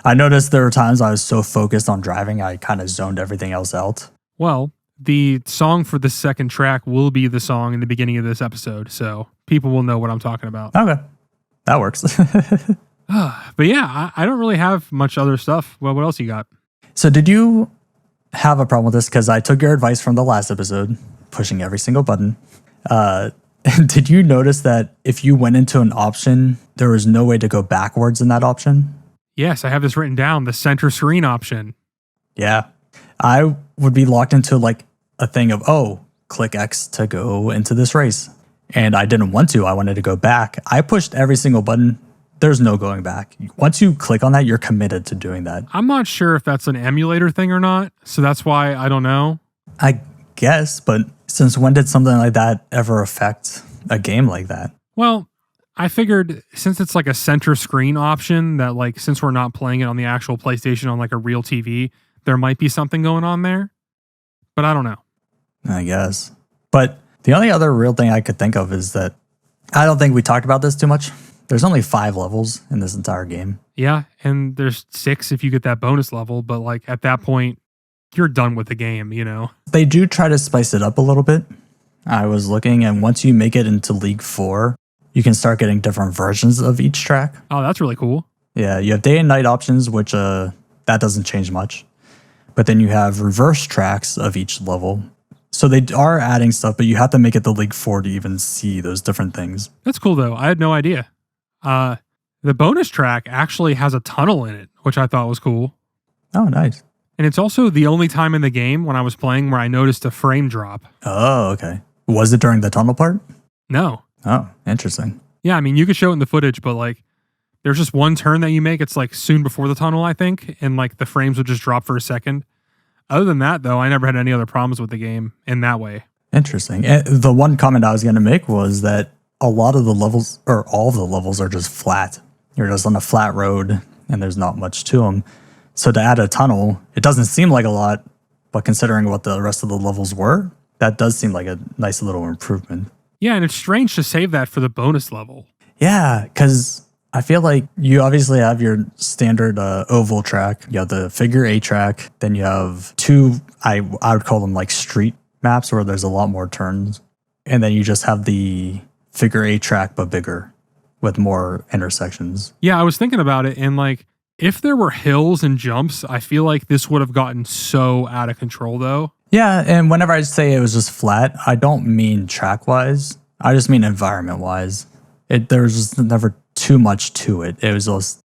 Speaker 2: I noticed there were times I was so focused on driving, I kind of zoned everything else out.
Speaker 1: Well, the song for the second track will be the song in the beginning of this episode, so people will know what I'm talking about.
Speaker 2: Okay. That works.
Speaker 1: But yeah, I don't really have much other stuff. Well, what else you got?
Speaker 2: So did you have a problem with this? Because I took your advice from the last episode, pushing every single button. Did you notice that if you went into an option, there was no way to go backwards in that option?
Speaker 1: Yes, I have this written down, the center screen option.
Speaker 2: Yeah. I would be locked into like a thing of, oh, click X to go into this race. And I didn't want to. I wanted to go back. I pushed every single button. There's no going back. Once you click on that, you're committed to doing that.
Speaker 1: I'm not sure if that's an emulator thing or not, so that's why I don't know.
Speaker 2: I guess, but since when did something like that ever affect a game like that?
Speaker 1: Well, I figured since it's like a center screen option that like since we're not playing it on the actual PlayStation on like a real TV, there might be something going on there. But I don't know.
Speaker 2: I guess. But the only other real thing I could think of is that I don't think we talked about this too much. There's only 5 levels in this entire game.
Speaker 1: Yeah, and there's 6 if you get that bonus level, but like at that point, you're done with the game,
Speaker 2: They do try to spice it up a little bit. I was looking, and once you make it into League 4, you can start getting different versions of each track.
Speaker 1: Oh, that's really cool.
Speaker 2: Yeah, you have day and night options, which that doesn't change much. But then you have reverse tracks of each level. So they are adding stuff, but you have to make it to League 4 to even see those different things.
Speaker 1: That's cool, though. I had no idea. The bonus track actually has a tunnel in it, which I thought was cool.
Speaker 2: Oh, nice.
Speaker 1: And it's also the only time in the game when I was playing where I noticed a frame drop.
Speaker 2: Oh, okay. Was it during the tunnel part?
Speaker 1: No.
Speaker 2: Oh, interesting.
Speaker 1: Yeah, I mean, you could show it in the footage, but like, there's just one turn that you make. It's like soon before the tunnel, I think. And like the frames would just drop for a second. Other than that, though, I never had any other problems with the game in that way.
Speaker 2: Interesting. And the one comment I was going to make was that a lot of the levels, or all of the levels, are just flat. You're just on a flat road and there's not much to them. So to add a tunnel, it doesn't seem like a lot, but considering what the rest of the levels were, that does seem like a nice little improvement.
Speaker 1: Yeah, and it's strange to save that for the bonus level.
Speaker 2: Yeah, because I feel like you obviously have your standard oval track. You have the figure 8 track. Then you have 2, I would call them like street maps where there's a lot more turns. And then you just have the figure 8 track, but bigger with more intersections.
Speaker 1: Yeah, I was thinking about it. And like, if there were hills and jumps, I feel like this would have gotten so out of control, though.
Speaker 2: Yeah, and whenever I say it was just flat, I don't mean track-wise. I just mean environment-wise. There was just never too much to it. It was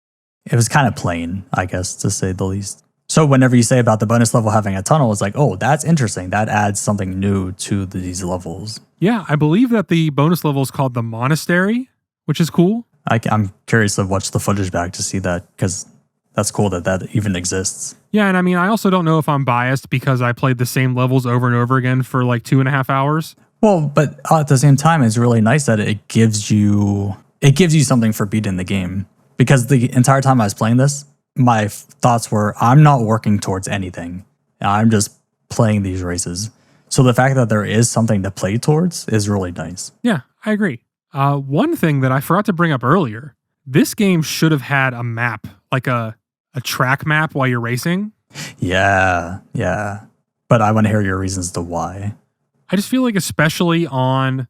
Speaker 2: kind of plain, I guess, to say the least. So whenever you say about the bonus level having a tunnel, it's like, oh, that's interesting. That adds something new to these levels.
Speaker 1: Yeah, I believe that the bonus level is called the Monastery, which is cool.
Speaker 2: I'm curious to watch the footage back to see that, because that's cool that even exists.
Speaker 1: Yeah, and I mean, I also don't know if I'm biased because I played the same levels over and over again for like 2.5 hours.
Speaker 2: Well, but at the same time, it's really nice that it gives you something for beating the game. Because the entire time I was playing this, my thoughts were, I'm not working towards anything. I'm just playing these races. So the fact that there is something to play towards is really nice.
Speaker 1: Yeah, I agree. One thing that I forgot to bring up earlier, this game should have had a map, like a track map while you're racing.
Speaker 2: Yeah. But I want to hear your reasons to why.
Speaker 1: I just feel like especially on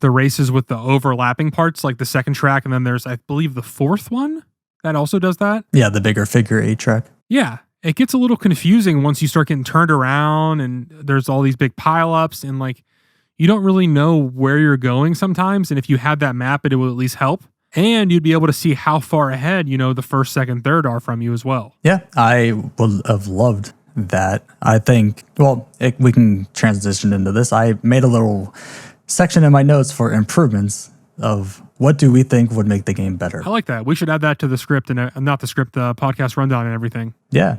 Speaker 1: the races with the overlapping parts, like the second track, and then there's, I believe, the fourth one that also does that.
Speaker 2: Yeah, the bigger figure 8 track.
Speaker 1: Yeah, it gets a little confusing once you start getting turned around and there's all these big pileups and like you don't really know where you're going sometimes. And if you had that map, it would at least help. And you'd be able to see how far ahead, the first, second, third are from you as well.
Speaker 2: Yeah, I would have loved that. I think, we can transition into this. I made a little section in my notes for improvements of what do we think would make the game better.
Speaker 1: I like that. We should add that to the script and not the script, the podcast rundown and everything.
Speaker 2: Yeah.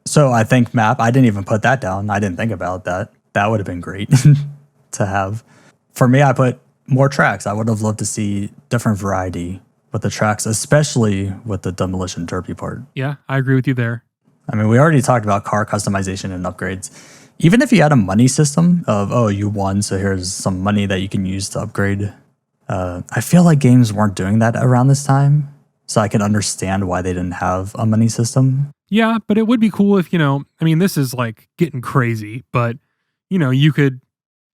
Speaker 2: So I think map, I didn't even put that down. I didn't think about that. That would have been great to have. For me, I put more tracks. I would have loved to see different variety with the tracks, especially with the demolition derby part.
Speaker 1: Yeah, I agree with you there.
Speaker 2: I mean, we already talked about car customization and upgrades. Even if you had a money system of, you won, so here's some money that you can use to upgrade. I feel like games weren't doing that around this time. So I can understand why they didn't have a money system.
Speaker 1: Yeah, but it would be cool if, this is like getting crazy, but, you could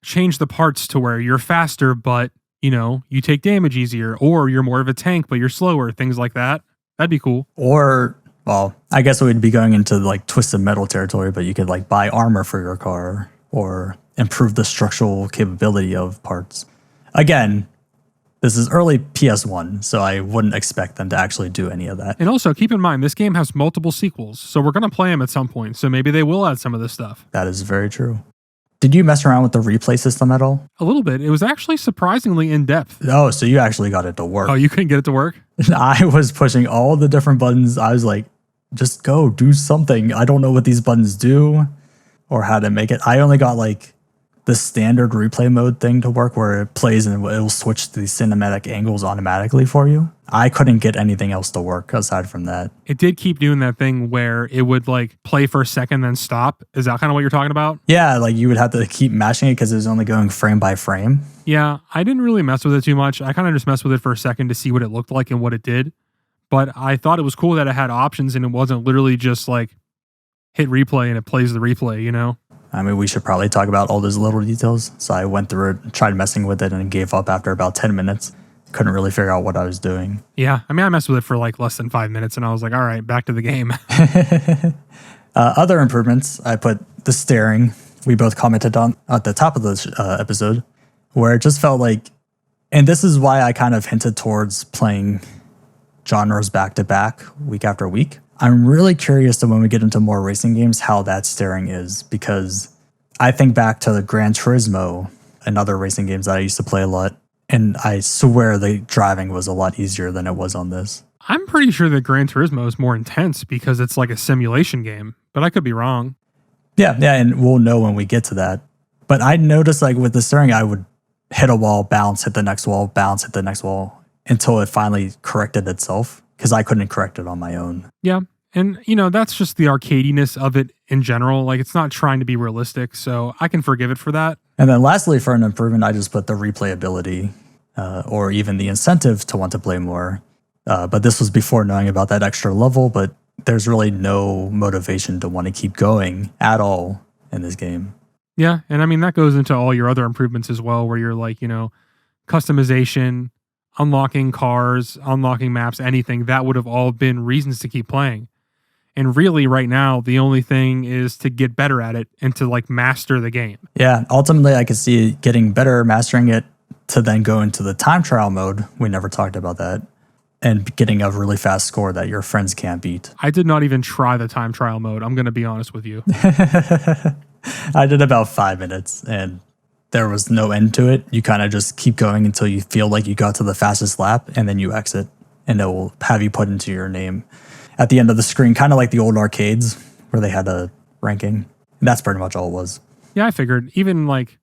Speaker 1: change the parts to where you're faster, but, you take damage easier, or you're more of a tank, but you're slower, things like that. That'd be cool.
Speaker 2: Or, I guess we'd be going into like Twisted Metal territory, but you could like buy armor for your car or improve the structural capability of parts. Again, this is early PS1, so I wouldn't expect them to actually do any of that.
Speaker 1: And also, keep in mind, this game has multiple sequels, so we're going to play them at some point, so maybe they will add some of this stuff.
Speaker 2: That is very true. Did you mess around with the replay system at all?
Speaker 1: A little bit. It was actually surprisingly in-depth.
Speaker 2: Oh, so you actually got it to work.
Speaker 1: Oh, you couldn't get it to work?
Speaker 2: I was pushing all the different buttons. I was like, just go, do something. I don't know what these buttons do or how to make it. I only got like the standard replay mode thing to work where it plays and it will switch to the cinematic angles automatically for you. I couldn't get anything else to work aside from that.
Speaker 1: It did keep doing that thing where it would like play for a second, then stop. Is that kind of what you're talking about?
Speaker 2: Yeah, like you would have to keep mashing it because it was only going frame by frame.
Speaker 1: Yeah, I didn't really mess with it too much. I kind of just messed with it for a second to see what it looked like and what it did. But I thought it was cool that it had options and it wasn't literally just like hit replay and it plays the replay,
Speaker 2: I mean, we should probably talk about all those little details. So I went through it, tried messing with it, and gave up after about 10 minutes. Couldn't really figure out what I was doing.
Speaker 1: Yeah, I messed with it for like less than 5 minutes, and I was like, all right, back to the game.
Speaker 2: Other improvements, I put the steering. We both commented on at the top of this episode, where it just felt like, and this is why I kind of hinted towards playing genres back to back, week after week. I'm really curious to when we get into more racing games, how that steering is, because I think back to the Gran Turismo and other racing games that I used to play a lot, and I swear the driving was a lot easier than it was on this.
Speaker 1: I'm pretty sure that Gran Turismo is more intense because it's like a simulation game, but I could be wrong.
Speaker 2: Yeah, and we'll know when we get to that. But I noticed like with the steering, I would hit a wall, bounce, hit the next wall, bounce, hit the next wall, until it finally corrected itself. Because I couldn't correct it on my own.
Speaker 1: Yeah. And, that's just the arcadiness of it in general. Like, it's not trying to be realistic, so I can forgive it for that.
Speaker 2: And then lastly, for an improvement, I just put the replayability or even the incentive to want to play more. But this was before knowing about that extra level, but there's really no motivation to want to keep going at all in this game.
Speaker 1: Yeah. And that goes into all your other improvements as well, where you're like, customization, unlocking cars, unlocking maps, anything, that would have all been reasons to keep playing. And really right now, the only thing is to get better at it and to like master the game.
Speaker 2: Yeah, ultimately I could see getting better, mastering it, to then go into the time trial mode. We never talked about that. and getting a really fast score that your friends can't beat.
Speaker 1: I did not even try the time trial mode. I'm going to be honest with you.
Speaker 2: I did about 5 minutes and there was no end to it. You kind of just keep going until you feel like you got to the fastest lap and then you exit and it will have you put into your name at the end of the screen, kind of like the old arcades where they had a ranking. And that's pretty much all it was.
Speaker 1: Yeah, I figured even like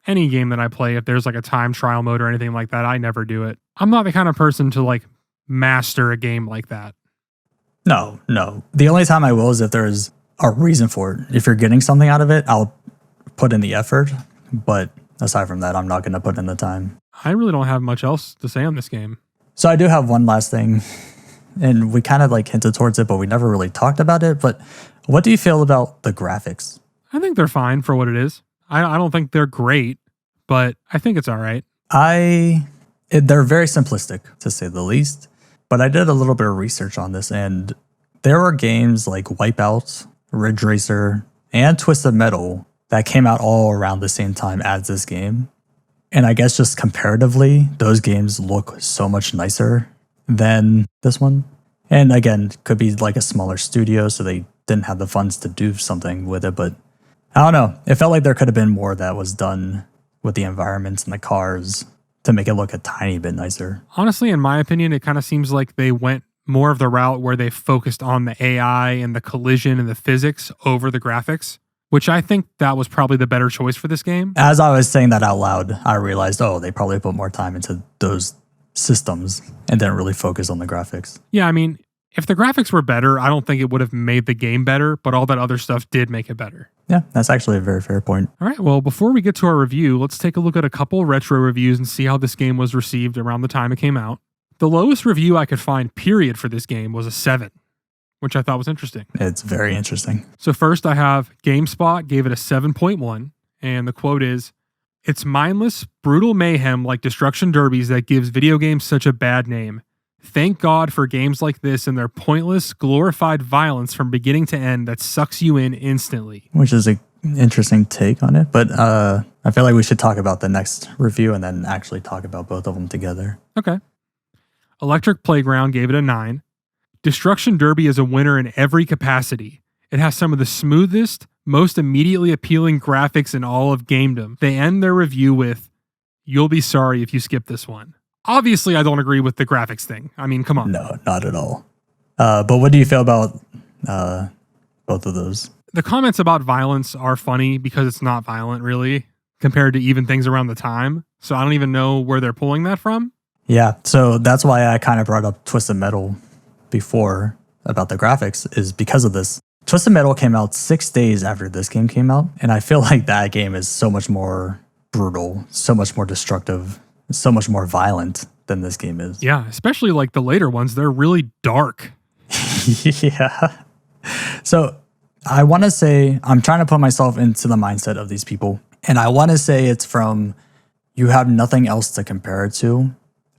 Speaker 1: any game that I play, if there's like a time trial mode or anything like that, I never do it. I'm not the kind of person to like master a game like that.
Speaker 2: No. The only time I will is if there's a reason for it. If you're getting something out of it, I'll put in the effort. But aside from that, I'm not going to put in the time.
Speaker 1: I really don't have much else to say on this game.
Speaker 2: So I do have one last thing. And we kind of like hinted towards it, but we never really talked about it. But what do you feel about the graphics?
Speaker 1: I think they're fine for what it is. I don't think they're great, but I think it's all right.
Speaker 2: They're very simplistic, to say the least. But I did a little bit of research on this, and there were games like Wipeout, Ridge Racer, and Twisted Metal that came out all around the same time as this game. And I guess just comparatively, those games look so much nicer than this one. And again, could be like a smaller studio, so they didn't have the funds to do something with it. But I don't know. It felt like there could have been more that was done with the environments and the cars to make it look a tiny bit nicer.
Speaker 1: Honestly, in my opinion, it kind of seems like they went more of the route where they focused on the AI and the collision and the physics over the graphics, which I think that was probably the better choice for this game.
Speaker 2: As I was saying that out loud, I realized, they probably put more time into those systems and didn't really focus on the graphics.
Speaker 1: Yeah, I mean, if the graphics were better, I don't think it would have made the game better, but all that other stuff did make it better.
Speaker 2: Yeah, that's actually a very fair point.
Speaker 1: All right, well, before we get to our review, let's take a look at a couple retro reviews and see how this game was received around the time it came out. The lowest review I could find, period, for this game was a 7, which I thought was interesting.
Speaker 2: It's very interesting.
Speaker 1: So first I have GameSpot gave it a 7.1, and the quote is, "It's mindless, brutal mayhem like Destruction Derbies that gives video games such a bad name. Thank God for games like this and their pointless, glorified violence from beginning to end that sucks you in instantly."
Speaker 2: Which is an interesting take on it, but I feel like we should talk about the next review and then actually talk about both of them together.
Speaker 1: Okay. Electric Playground gave it a 9. Destruction Derby is a winner in every capacity. It has some of the smoothest, most immediately appealing graphics in all of gamedom. They end their review with, "You'll be sorry if you skip this one." Obviously, I don't agree with the graphics thing. I mean, come on.
Speaker 2: No, not at all. But what do you feel about both of those?
Speaker 1: The comments about violence are funny because it's not violent, really, compared to even things around the time. So I don't even know where they're pulling that from.
Speaker 2: Yeah, so that's why I kind of brought up Twisted Metal before about the graphics, is because of this. Twisted Metal came out 6 days after this game came out, and I feel like that game is so much more brutal, so much more destructive, so much more violent than this game is.
Speaker 1: Yeah, especially like the later ones. They're really dark.
Speaker 2: Yeah. So I want to say, I'm trying to put myself into the mindset of these people, and I want to say it's from, you have nothing else to compare it to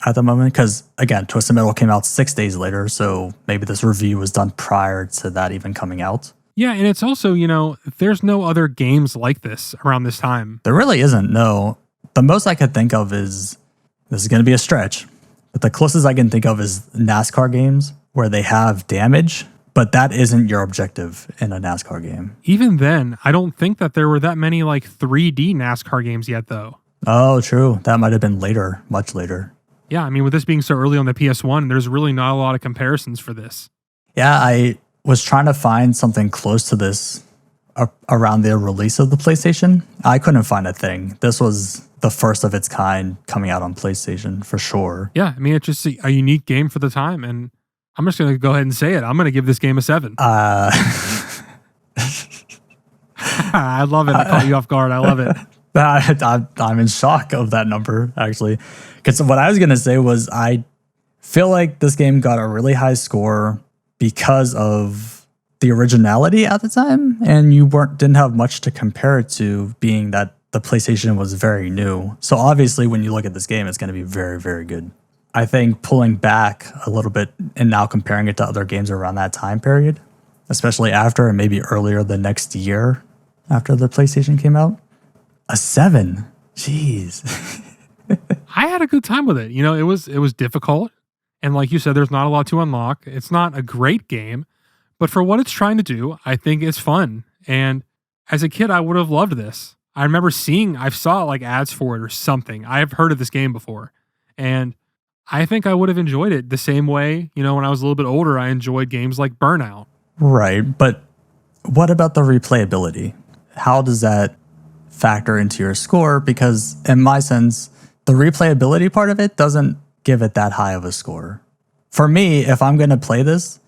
Speaker 2: at the moment, because again, Twisted Metal came out 6 days later, so maybe this review was done prior to that even coming out.
Speaker 1: Yeah, and it's also, there's no other games like this around this time.
Speaker 2: There really isn't, no. The most I could think of is, this is going to be a stretch, but the closest I can think of is NASCAR games where they have damage, but that isn't your objective in a NASCAR game.
Speaker 1: Even then, I don't think that there were that many like 3D NASCAR games yet, though.
Speaker 2: Oh, true. That might have been later, much later.
Speaker 1: Yeah, I mean, with this being so early on the PS1, there's really not a lot of comparisons for this.
Speaker 2: Yeah, I was trying to find something close to this around the release of the PlayStation. I couldn't find a thing. This was the first of its kind coming out on PlayStation, for sure.
Speaker 1: Yeah, I mean, it's just a unique game for the time, and I'm just going to go ahead and say it. I'm going to give this game a 7. I love it. I caught you off guard. I love it.
Speaker 2: I'm in shock of that number, actually. Because what I was going to say was, I feel like this game got a really high score because of the originality at the time, and you didn't have much to compare it to, being that the PlayStation was very new. So obviously, when you look at this game, it's going to be very, very good. I think pulling back a little bit and now comparing it to other games around that time period, especially after and maybe earlier the next year after the PlayStation came out, a 7. Jeez.
Speaker 1: I had a good time with it. It was difficult, And like you said, there's not a lot to unlock. It's not a great game, but for what it's trying to do, I think it's fun. And as a kid, I would have loved this. I remember I saw like ads for it or something. I've heard of this game before. And I think I would have enjoyed it the same way, when I was a little bit older, I enjoyed games like Burnout.
Speaker 2: Right. But what about the replayability? How does that factor into your score? Because in my sense, the replayability part of it doesn't give it that high of a score. For me, if I'm going to play this,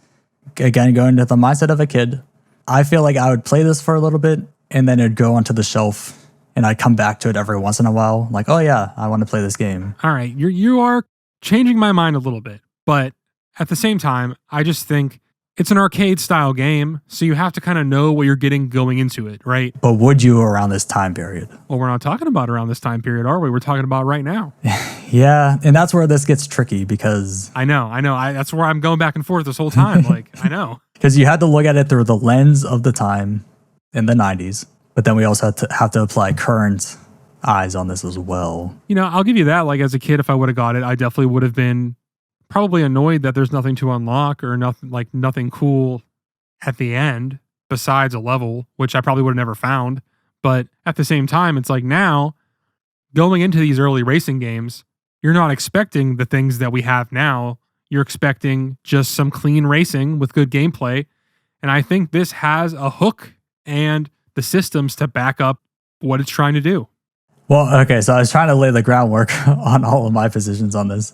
Speaker 2: again, going into the mindset of a kid, I feel like I would play this for a little bit and then it'd go onto the shelf and I'd come back to it every once in a while. Like, oh yeah, I want to play this game.
Speaker 1: All right. You are changing my mind a little bit, but at the same time, I just think it's an arcade style game. So you have to kind of know what you're getting going into it, right?
Speaker 2: But would you around this time period?
Speaker 1: Well, we're not talking about around this time period, are we? We're talking about right now.
Speaker 2: Yeah. And that's where this gets tricky because
Speaker 1: I know. That's where I'm going back and forth this whole time. Like, I know.
Speaker 2: Because you had to look at it through the lens of the time in the 90s. But then we also have to apply current eyes on this as well.
Speaker 1: I'll give you that. Like as a kid, if I would have got it, I definitely would have been probably annoyed that there's nothing to unlock or nothing cool at the end besides a level, which I probably would have never found. But at the same time, it's like now going into these early racing games, you're not expecting the things that we have now. You're expecting just some clean racing with good gameplay. And I think this has a hook and the systems to back up what it's trying to do.
Speaker 2: Well, okay, so I was trying to lay the groundwork on all of my positions on this.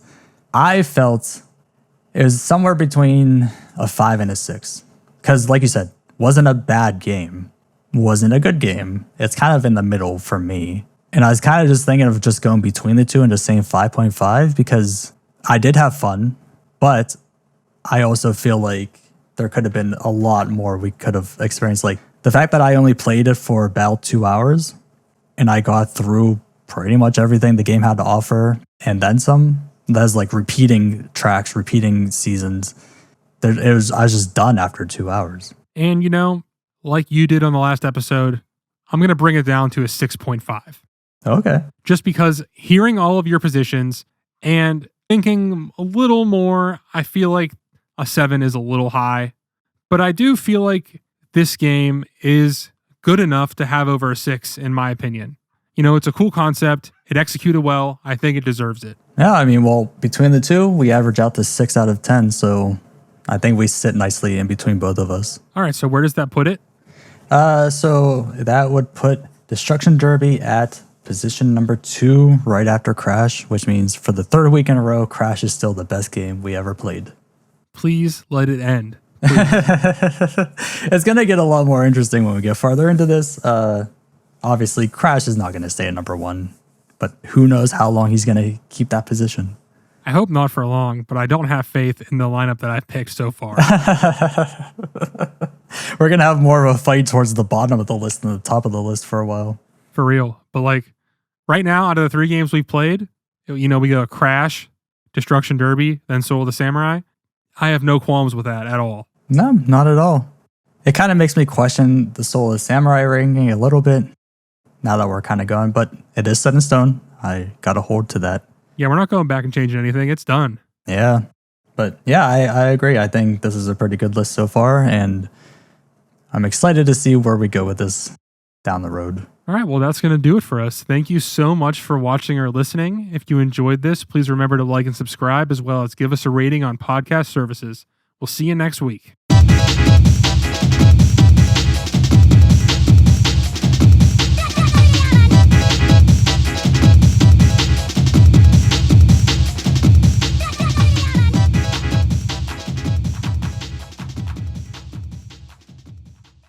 Speaker 2: I felt it was somewhere between a 5 and a 6. Because like you said, wasn't a bad game. Wasn't a good game. It's kind of in the middle for me. And I was kind of just thinking of just going between the two and just saying 5.5 because I did have fun, but I also feel like there could have been a lot more we could have experienced. Like the fact that I only played it for about 2 hours and I got through pretty much everything the game had to offer and then some. That's like repeating tracks, repeating seasons. I was just done after 2 hours.
Speaker 1: And like you did on the last episode, I'm going to bring it down to a 6.5.
Speaker 2: Okay.
Speaker 1: Just because hearing all of your positions and thinking a little more, I feel like a 7 is a little high. But I do feel like this game is good enough to have over a 6, in my opinion. It's a cool concept. It executed well. I think it deserves it.
Speaker 2: Yeah, I mean, well, between the two, we average out to 6 out of 10. So I think we sit nicely in between both of us.
Speaker 1: All right. So where does that put it?
Speaker 2: So that would put Destruction Derby at position number 2 right after Crash, which means for the 3rd week in a row, Crash is still the best game we ever played.
Speaker 1: Please let it end.
Speaker 2: It's going to get a lot more interesting when we get farther into this. Obviously, Crash is not going to stay at number 1, but who knows how long he's going to keep that position.
Speaker 1: I hope not for long, but I don't have faith in the lineup that I've picked so far.
Speaker 2: We're going to have more of a fight towards the bottom of the list than the top of the list for a while.
Speaker 1: For real. But like right now, out of the 3 games we've played, we go Crash, Destruction Derby, then Soul of the Samurai. I have no qualms with that at all.
Speaker 2: No, not at all. It kind of makes me question the Soul of the Samurai ranking a little bit now that we're kind of going, but it is set in stone. I got to hold to that.
Speaker 1: Yeah, we're not going back and changing anything. It's done.
Speaker 2: Yeah. But yeah, I agree. I think this is a pretty good list so far, and I'm excited to see where we go with this down the road.
Speaker 1: All right, well, that's going to do it for us. Thank you so much for watching or listening. If you enjoyed this, please remember to like and subscribe, as well as give us a rating on podcast services. We'll see you next week.